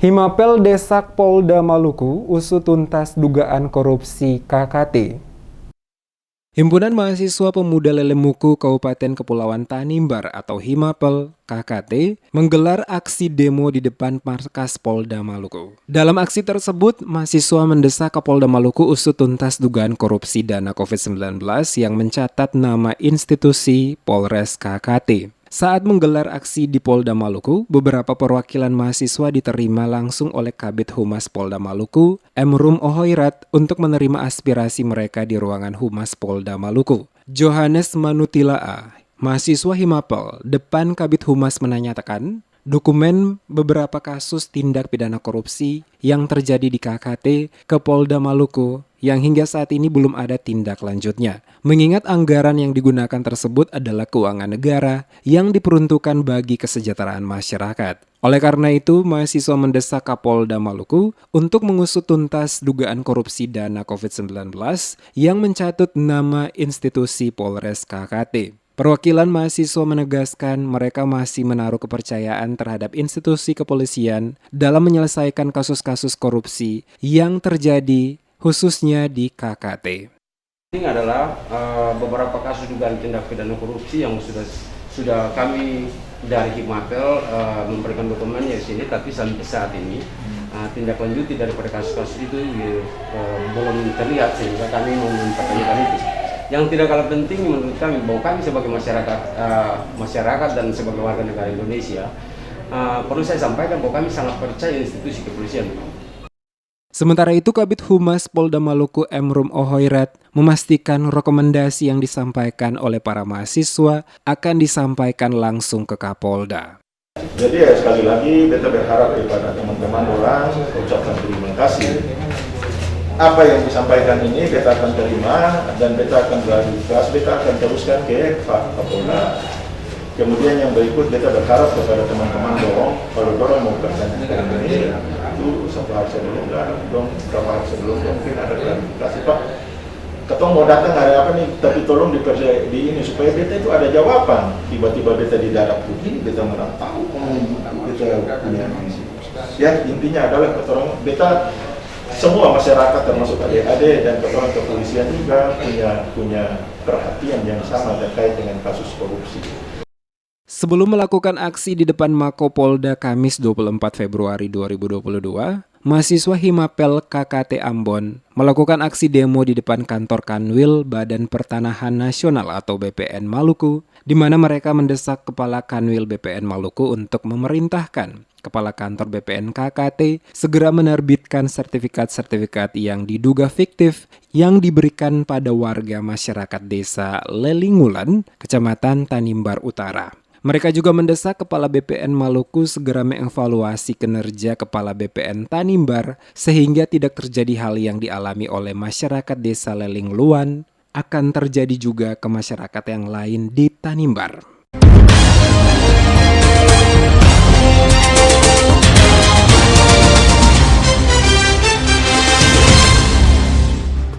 Himapel desak Polda Maluku usut tuntas dugaan korupsi KKT. Himpunan Mahasiswa Pemuda Lelemuku Kabupaten Kepulauan Tanimbar atau Himapel KKT menggelar aksi demo di depan markas Polda Maluku. Dalam aksi tersebut, mahasiswa mendesak Kapolda Maluku usut tuntas dugaan korupsi dana COVID-19 yang mencatat nama institusi Polres KKT. Saat menggelar aksi di Polda Maluku, beberapa perwakilan mahasiswa diterima langsung oleh Kabid Humas Polda Maluku, Emrum Ohoirat, untuk menerima aspirasi mereka di ruangan Humas Polda Maluku. Johannes Manutilaa, mahasiswa Himapel, depan Kabid Humas menanyatakan, dokumen beberapa kasus tindak pidana korupsi yang terjadi di KKT ke Polda Maluku yang hingga saat ini belum ada tindak lanjutnya. Mengingat anggaran yang digunakan tersebut adalah keuangan negara yang diperuntukkan bagi kesejahteraan masyarakat. Oleh karena itu, mahasiswa mendesak Kapolda Maluku untuk mengusut tuntas dugaan korupsi dana COVID-19 yang mencatut nama institusi Polres KKT. Perwakilan mahasiswa menegaskan mereka masih menaruh kepercayaan terhadap institusi kepolisian dalam menyelesaikan kasus-kasus korupsi yang terjadi khususnya di KKT. Ini adalah beberapa kasus dugaan tindak pidana korupsi yang sudah kami dari Himapel memberikan dokumennya di sini, tapi sampai saat ini tindak lanjuti daripada kasus-kasus itu belum terlihat, sehingga kami mempertanyakan itu. Yang tidak kalah penting menurut kami bahwa kami sebagai masyarakat dan sebagai warga negara Indonesia perlu saya sampaikan bahwa kami sangat percaya institusi kepolisian. Sementara itu, Kabid Humas Polda Maluku Emrum Ohoirat memastikan rekomendasi yang disampaikan oleh para mahasiswa akan disampaikan langsung ke Kapolda. Jadi ya sekali lagi beta berharap kepada teman-teman orang ucapkan terima kasih. Apa yang disampaikan ini beta akan terima dan beta akan klarifikasi, beta akan teruskan ke Pak Kapolda. Kemudian yang berikut beta berharap kepada teman-teman dorong, kalau dorong mau pertanyaan ini itu satu hari sebelum dong, beberapa hari sebelum mungkin ada klarifikasi Pak. Ketong mau datang hari apa nih, tapi tolong di ini supaya beta itu ada jawaban. Tiba-tiba beta di darat begini, beta mana tahu beta punya. Ya intinya adalah ketong beta semua masyarakat termasuk adik-adik dan ketua kepolisian juga punya perhatian yang sama terkait dengan kasus korupsi. Sebelum melakukan aksi di depan Mako Polda Kamis 24 Februari 2022, mahasiswa Himapel KKT Ambon melakukan aksi demo di depan kantor Kanwil Badan Pertanahan Nasional atau BPN Maluku, di mana mereka mendesak Kepala Kanwil BPN Maluku untuk memerintahkan Kepala Kantor BPN KKT segera menerbitkan sertifikat-sertifikat yang diduga fiktif yang diberikan pada warga masyarakat desa Lelingulan, Kecamatan Tanimbar Utara. Mereka juga mendesak Kepala BPN Maluku segera mengevaluasi kinerja Kepala BPN Tanimbar sehingga tidak terjadi hal yang dialami oleh masyarakat desa Lelingluan akan terjadi juga ke masyarakat yang lain di Tanimbar.